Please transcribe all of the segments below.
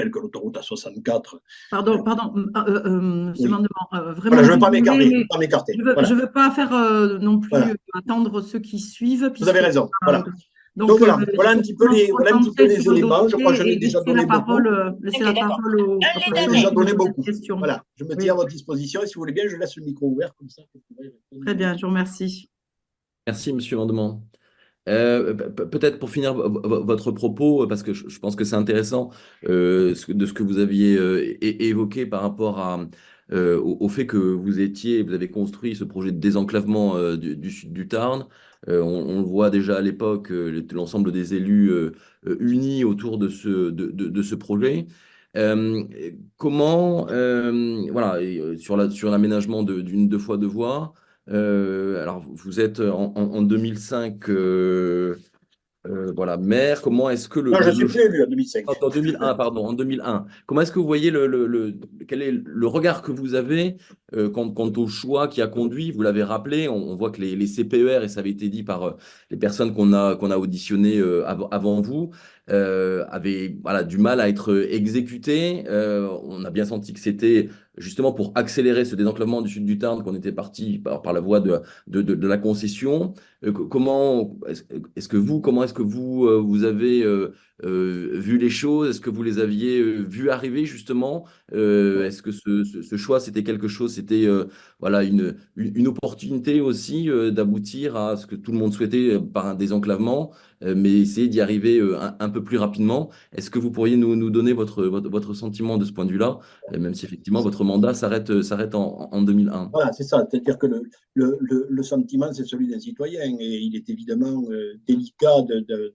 rappelle que l'autoroute A64… Pardon, pardon, monsieur oui, Mandement, voilà, vraiment je ne veux pas désolé, m'écarter, je veux mais pas m'écarter. je Voilà, veux pas faire non plus voilà, attendre ceux qui suivent, vous avez puisque raison. Voilà. Donc donc voilà, il faut vraiment se voilà un petit peu concentrer les sur le éléments. Je crois que j'en ai dossier et déjà donné beaucoup. laisser la parole aux J'en ai personnes déjà qui me donné posent des beaucoup. questions. Voilà, je me tiens à Oui, votre disposition et si vous voulez bien, je laisse le micro ouvert comme ça. Vous pourrez très répondre. bien, je vous remercie. Merci, Monsieur Mandement. Peut-être pour finir votre propos, parce que je pense que c'est intéressant de ce que vous aviez évoqué par rapport au fait que vous avez construit ce projet de désenclavement du sud du Tarn. On le voit déjà à l'époque, l'ensemble des élus unis autour de ce projet. Euh, Comment, voilà, sur l'aménagement d'une deux fois deux voies. Alors, vous êtes en 2005, voilà, maire. Comment est-ce que Non, je suis plus élu en 2005. en 2001, pardon, en 2001. Comment est-ce que vous voyez quel est le regard que vous avez quant au choix qui a conduit? Vous l'avez rappelé, on voit que les CPER, et ça avait été dit par les personnes qu'on a auditionnées avant vous, avaient voilà, du mal à être exécutés. On a bien senti que c'était justement pour accélérer ce désenclavement du sud du Tarn qu'on était parti par la voie de la concession. Comment est-ce que vous avez vu les choses? Est-ce que vous les aviez vues arriver justement? Est-ce que ce choix, c'était quelque chose, c'était voilà, une opportunité aussi d'aboutir à ce que tout le monde souhaitait par un désenclavement, mais essayer d'y arriver un peu plus rapidement? Est-ce que vous pourriez nous donner votre sentiment de ce point de vue-là, même si effectivement votre mandat s'arrête en 2001? Voilà, c'est ça. C'est-à-dire que le sentiment, c'est celui d'un citoyen. Et il est évidemment délicat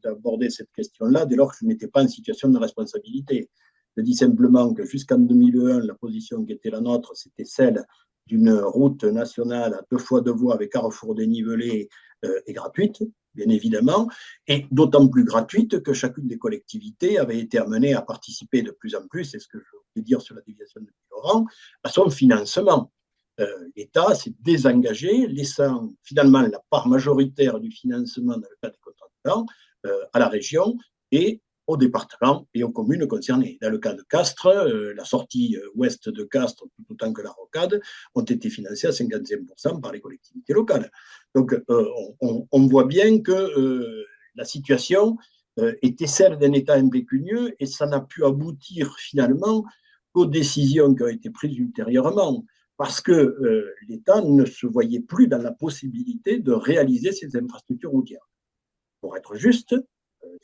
d'aborder cette question-là dès lors que je n'étais pas en situation de responsabilité. Je dis simplement que jusqu'en 2001, la position qui était la nôtre, c'était celle d'une route nationale à deux fois deux voies avec carrefour dénivelé et gratuite, bien évidemment, et d'autant plus gratuite que chacune des collectivités avait été amenée à participer de plus en plus, c'est ce que je voulais dire sur la déviation de Laurent, à son financement. L'État s'est désengagé, laissant finalement la part majoritaire du financement dans le cadre des contrats de plan à la région et au département et aux communes concernées. Dans le cas de Castres, la sortie ouest de Castres, tout autant que la rocade, ont été financées à 55% par les collectivités locales. Donc, on voit bien que la situation était celle d'un État impécunieux et ça n'a pu aboutir finalement qu'aux décisions qui ont été prises ultérieurement parce que l'État ne se voyait plus dans la possibilité de réaliser ces infrastructures routières. Pour être juste,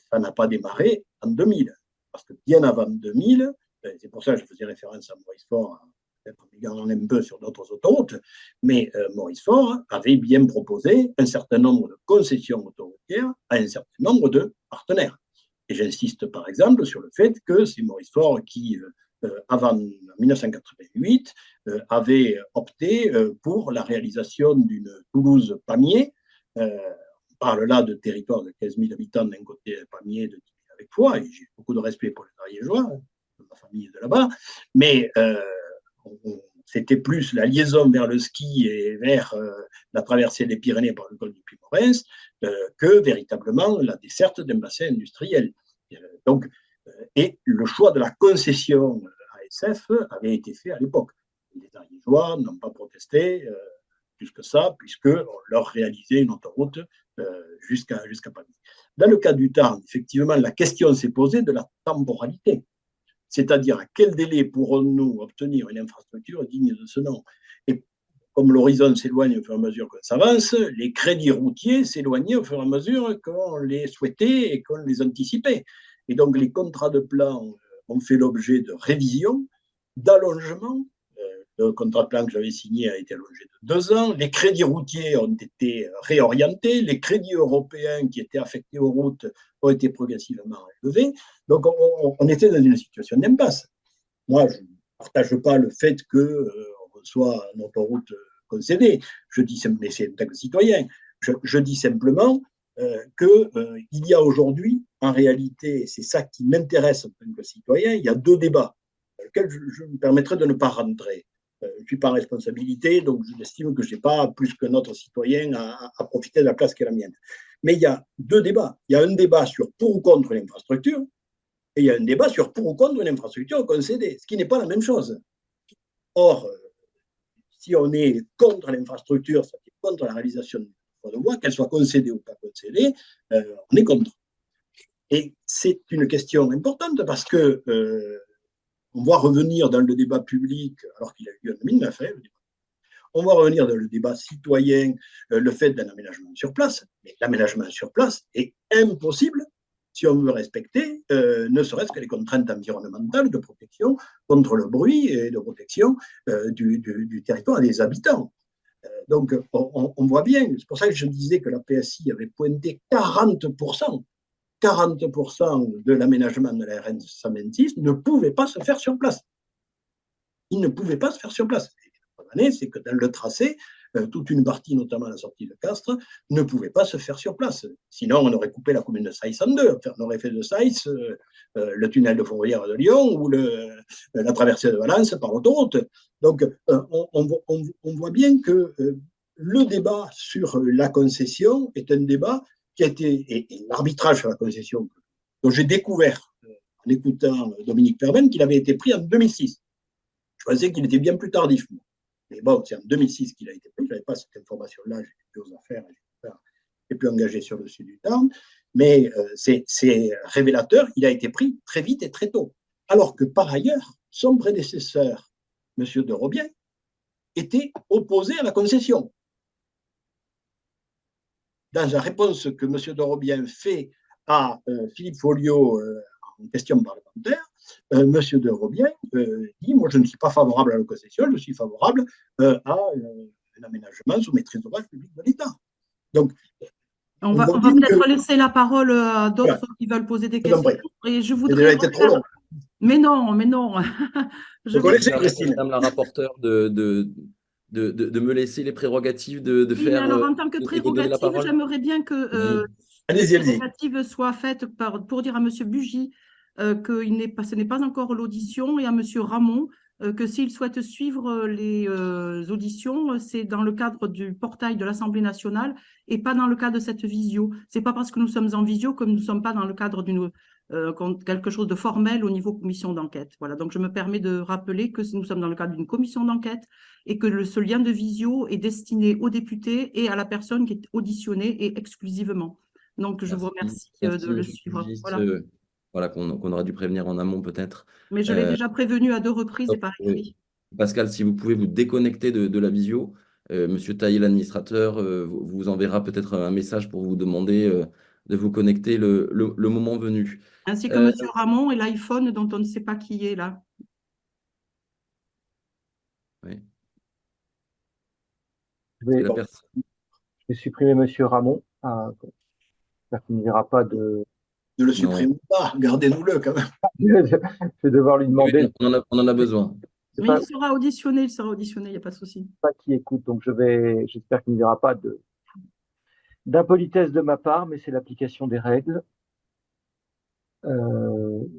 ça n'a pas démarré en 2000, parce que bien avant 2000, c'est pour ça que je faisais référence à Maurice Faure, peut-être en m'égarant un peu sur d'autres autoroutes, mais Maurice Faure avait bien proposé un certain nombre de concessions autoroutières à un certain nombre de partenaires. Et j'insiste par exemple sur le fait que c'est Maurice Faure qui avant 1988, avait opté pour la réalisation d'une Toulouse-Pamiers. On parle là de territoire de 15 000 habitants d'un côté, Pamiers de 10 000 avec Foix, et j'ai beaucoup de respect pour les Ariégeois, ma famille est de là-bas, mais c'était plus la liaison vers le ski et vers la traversée des Pyrénées par le col du Puy-Morens que véritablement la desserte d'un bassin industriel. Donc, et le choix de la concession ASF avait été fait à l'époque. Les Ariégeois n'ont pas protesté plus que ça, puisqu'on leur réalisait une autoroute jusqu'à Paris. Dans le cas du Tarn, effectivement, la question s'est posée de la temporalité. C'est-à-dire à quel délai pourrons-nous obtenir une infrastructure digne de ce nom? Et comme l'horizon s'éloigne au fur et à mesure qu'on s'avance, les crédits routiers s'éloignaient au fur et à mesure qu'on les souhaitait et qu'on les anticipait. Et donc, les contrats de plan ont fait l'objet de révisions, d'allongements. Le contrat de plan que j'avais signé a été allongé de 2 ans. Les crédits routiers ont été réorientés. Les crédits européens qui étaient affectés aux routes ont été progressivement élevés. Donc, on était dans une situation d'impasse. Moi, je ne partage pas le fait qu'on reçoit une autoroute concédée. Je dis, mais c'est en tant que citoyen. Je dis simplement qu'il y a aujourd'hui, en réalité, c'est ça qui m'intéresse en tant que citoyen, il y a 2 débats dans lesquels je me permettrai de ne pas rentrer. Je ne suis pas en responsabilité, donc j'estime que je n'ai pas plus qu'un autre citoyen à profiter de la place qui est la mienne. Mais il y a 2 débats. Il y a un débat sur pour ou contre l'infrastructure, Et il y a un débat sur pour ou contre une infrastructure concédée, ce qui n'est pas la même chose. Or, si on est contre l'infrastructure, c'est-à-dire contre la réalisation d'une voie de voie, qu'elle soit concédée ou pas concédée, on est contre. Et c'est une question importante parce que on va revenir dans le débat public, alors qu'il a eu lieu en 2009, on va revenir dans le débat citoyen, le fait d'un aménagement sur place, mais l'aménagement sur place est impossible si on veut respecter ne serait-ce que les contraintes environnementales de protection contre le bruit et de protection du territoire et des habitants. Donc, on voit bien, c'est pour ça que je disais que la PSI avait pointé 40% de l'aménagement de la RN 126 ne pouvait pas se faire sur place. Il ne pouvait pas se faire sur place. C'est que dans le tracé, toute une partie, notamment la sortie de Castres, ne pouvait pas se faire sur place. Sinon, on aurait coupé la commune de Saïs en deux. Enfin, on aurait fait de Saïs le tunnel de Fourvière de Lyon ou la traversée de Valence par l'autoroute. Donc, on voit bien que le débat sur la concession est un débat qui a été, et l'arbitrage sur la concession, dont j'ai découvert en écoutant Dominique Perben qu'il avait été pris en 2006. Je pensais qu'il était bien plus tardif. Mais bon, c'est en 2006 qu'il a été pris. Je n'avais pas cette information-là, j'ai plus aux affaires, j'ai plus engagé sur le sud du Tarn. Mais c'est révélateur, il a été pris très vite et très tôt. Alors que par ailleurs, son prédécesseur, M. de Robien, était opposé à la concession. Dans la réponse que M. de Robien fait à Philippe Folliot en question parlementaire, M. de Robien dit « Moi, je ne suis pas favorable à la concession, je suis favorable à un aménagement sous maîtrise d'ouvrage public de l'État. » Donc, on va peut-être laisser la parole à d'autres qui veulent poser des questions. Et je voudrais. Ça a été trop long. Mais non. Je connaissais Christine. Madame la rapporteure de me laisser les prérogatives de oui, faire. Alors, en tant que prérogative, j'aimerais bien que les prérogatives soient faites pour dire à M. Bugy que ce n'est pas encore l'audition et à M. Ramon que s'il souhaite suivre les auditions, c'est dans le cadre du portail de l'Assemblée nationale et pas dans le cadre de cette visio. Ce n'est pas parce que nous sommes en visio que nous ne sommes pas dans le cadre d'une quelque chose de formel au niveau commission d'enquête. Voilà, donc je me permets de rappeler que nous sommes dans le cadre d'une commission d'enquête et que ce lien de visio est destiné aux députés et à la personne qui est auditionnée et exclusivement. Donc, je vous remercie de le suivre. Voilà, qu'on aurait dû prévenir en amont peut-être. Mais je l'ai déjà prévenu à 2 reprises et par écrit. Pascal, si vous pouvez vous déconnecter de la visio, Monsieur Taillé, l'administrateur, vous enverra peut-être un message pour vous demander de vous connecter le moment venu. Ainsi que M. Ramon et l'iPhone dont on ne sait pas qui est là. Oui. Je vais supprimer M. Ramon. J'espère qu'il ne verra pas de... Ne le supprimez pas, gardez-nous-le quand même. Je vais devoir lui demander. Oui, on en a besoin. Mais il sera auditionné, il n'y a pas de souci. Pas qui écoute, donc j'espère qu'il ne verra pas d'impolitesse de ma part, mais c'est l'application des règles.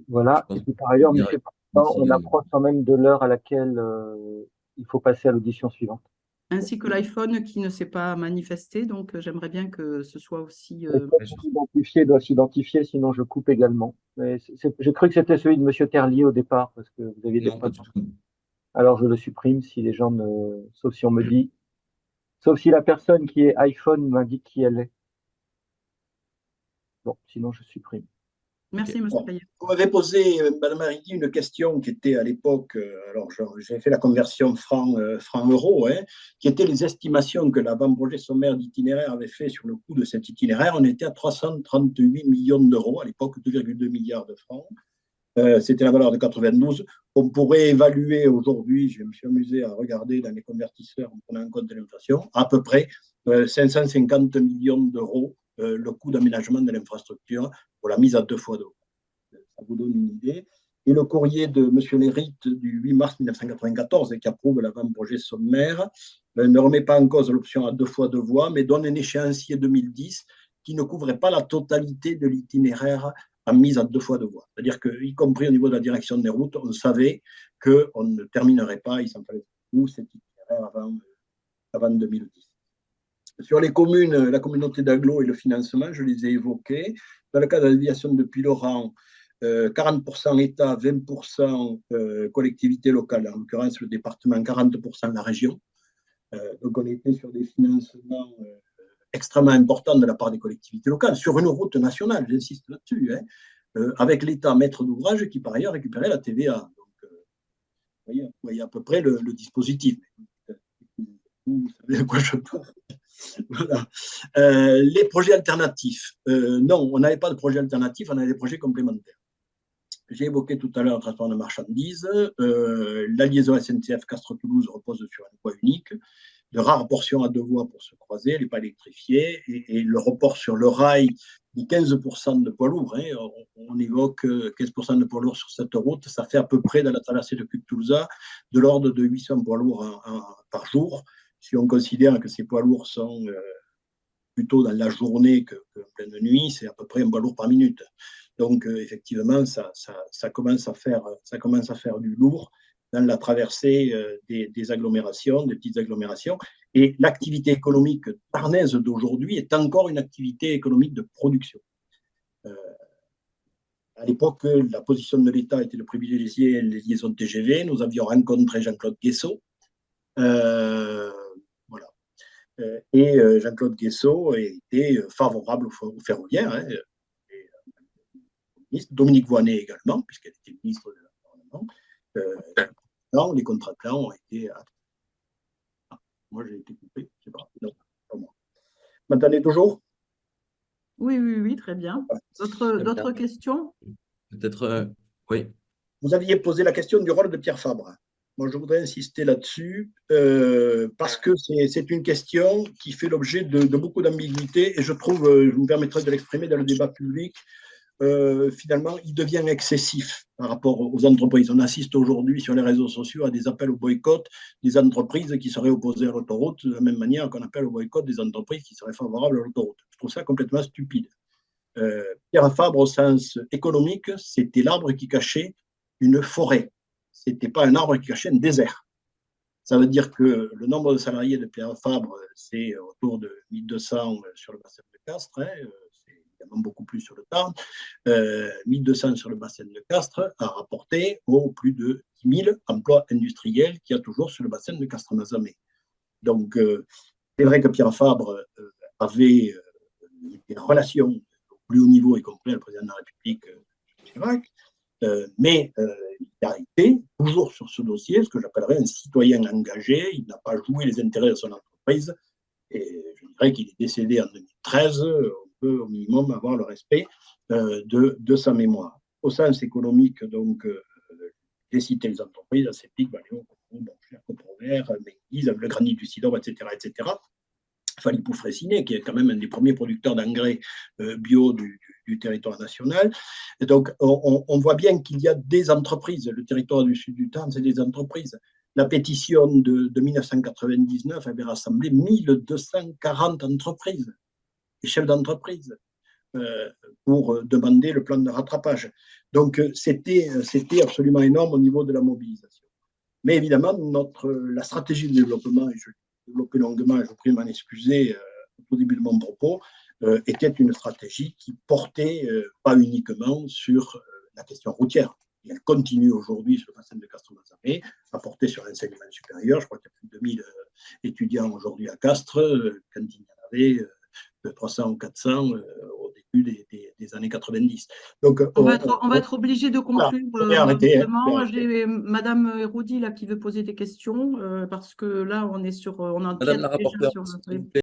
Voilà. Et puis par ailleurs, M. Président, on approche quand même de l'heure à laquelle il faut passer à l'audition suivante. Ainsi que l'iPhone qui ne s'est pas manifesté, donc j'aimerais bien que ce soit aussi… doit s'identifier, sinon je coupe également. J'ai cru que c'était celui de M. Terlier au départ, parce que vous aviez des problèmes. Alors je le supprime si les gens ne… Sauf si on me dit… Sauf si la personne qui est iPhone m'indique qui elle est. Bon, sinon je supprime. Merci, M. Taillé. Vous m'avez posé, Mme Marigny, une question qui était à l'époque, alors j'ai fait la conversion franc-euro, qui était les estimations que l'avant-projet sommaire d'itinéraire avait fait sur le coût de cet itinéraire. On était à 338 millions d'euros, à l'époque 2,2 milliards de francs. C'était la valeur de 92. On pourrait évaluer aujourd'hui, je me suis amusé à regarder dans les convertisseurs en prenant en compte de l'inflation, à peu près 550 millions d'euros le coût d'aménagement de l'infrastructure pour la mise à 2 fois d'eau. Ça vous donne une idée. Et le courrier de M. Lérite du 8 mars 1994 qui approuve l'avant-projet sommaire ne remet pas en cause l'option à 2 fois 2 voies, mais donne un échéancier 2010 qui ne couvrait pas la totalité de l'itinéraire en mise à 2 fois 2 voies. C'est-à-dire qu'y compris au niveau de la direction des routes, on savait qu'on ne terminerait pas, il s'en fallait beaucoup, cet itinéraire avant 2010. Sur les communes, la communauté d'agglo et le financement, je les ai évoqués. Dans le cas de la déviation de Puylaurent, 40% État, 20% collectivité locale, en l'occurrence le département, 40% la région. Donc on était sur des financements extrêmement importants de la part des collectivités locales, sur une route nationale, j'insiste là-dessus, avec l'État maître d'ouvrage qui par ailleurs récupérait la TVA. Donc vous voyez à peu près le dispositif. Vous savez à quoi je parle. Voilà. Les projets alternatifs. Non, on n'avait pas de projet alternatif, on avait des projets complémentaires. J'ai évoqué tout à l'heure le transport de marchandises. La liaison SNCF Castres-Toulouse repose sur une voie unique. De rares portions à deux voies pour se croiser, elle n'est pas électrifiée. Et le report sur le rail de 15% de poids lourds. On évoque 15% de poids lourds sur cette route. Ça fait à peu près, dans la traversée de Cuc-Toulouse, de l'ordre de 800 poids lourds par jour. Si on considère que ces poids lourds sont plutôt dans la journée qu'en pleine nuit, c'est à peu près un poids lourd par minute. Donc, effectivement, ça commence à faire du lourd dans la traversée des agglomérations, des petites agglomérations. Et l'activité économique tarnaise d'aujourd'hui est encore une activité économique de production. À l'époque, la position de l'État était de privilégier les liaisons TGV. Nous avions rencontré Jean-Claude Guessot. Voilà. Et Jean-Claude Guessot était favorable au ferroviaire. Dominique Voynet également, puisqu'elle était ministre de l'Environnement. Non, les contrats clans ont été. Moi, j'ai été coupé, je ne sais pas. Non, pas moi. Vous m'entendez toujours? Oui, très bien. D'autres questions? Peut-être, oui. Vous aviez posé la question du rôle de Pierre Fabre. Moi, je voudrais insister là-dessus parce que c'est une question qui fait l'objet de beaucoup d'ambiguïté et je trouve, je me permettrai de l'exprimer dans le débat public, finalement, il devient excessif par rapport aux entreprises. On assiste aujourd'hui sur les réseaux sociaux à des appels au boycott des entreprises qui seraient opposées à l'autoroute, de la même manière qu'on appelle au boycott des entreprises qui seraient favorables à l'autoroute. Je trouve ça complètement stupide. Pierre Fabre, au sens économique, c'était l'arbre qui cachait une forêt. Ce n'était pas un arbre qui cachait un désert. Ça veut dire que le nombre de salariés de Pierre Fabre, c'est autour de 1200 sur le bassin de Castres, c'est évidemment beaucoup plus sur le Tarn. 1200 sur le bassin de Castres a rapporté aux plus de 10 000 emplois industriels qu'il y a toujours sur le bassin de Castres-Mazamet. Donc, c'est vrai que Pierre Fabre avait des relations au plus haut niveau, y compris le président de la République, Chirac, mais il a été toujours sur ce dossier ce que j'appellerais un citoyen engagé. Il n'a pas joué les intérêts de son entreprise et je dirais qu'il est décédé en 2013. On peut au minimum avoir le respect de sa mémoire. Au sens économique, donc, j'ai cité les entreprises, Aseptic, Valeo, Coprover, Menguise, le granit du Cidre, etc. Falipou Fraissinet, qui est quand même un des premiers producteurs d'engrais bio du territoire national. Et donc, on voit bien qu'il y a des entreprises. Le territoire du sud du Tarn, c'est des entreprises. La pétition de 1999 avait rassemblé 1240 entreprises, les chefs d'entreprise, pour demander le plan de rattrapage. Donc, c'était absolument énorme au niveau de la mobilisation. Mais évidemment, la stratégie de développement, et je l'ai développé longuement, et je vous prie de m'en excuser au début de mon propos, était une stratégie qui portait pas uniquement sur la question routière. Et elle continue aujourd'hui sur le bassin de Castres-Mazamet, à porter sur l'enseignement supérieur. Je crois qu'il y a plus de 2000 étudiants aujourd'hui à Castres, quand il y en avait 300 ou 400 au début des années 90. Donc, on va être obligé de conclure. J'ai Madame Héroudi là, qui veut poser des questions, parce que là, on est en Madame la rapporteure, sur s'il vous plaît.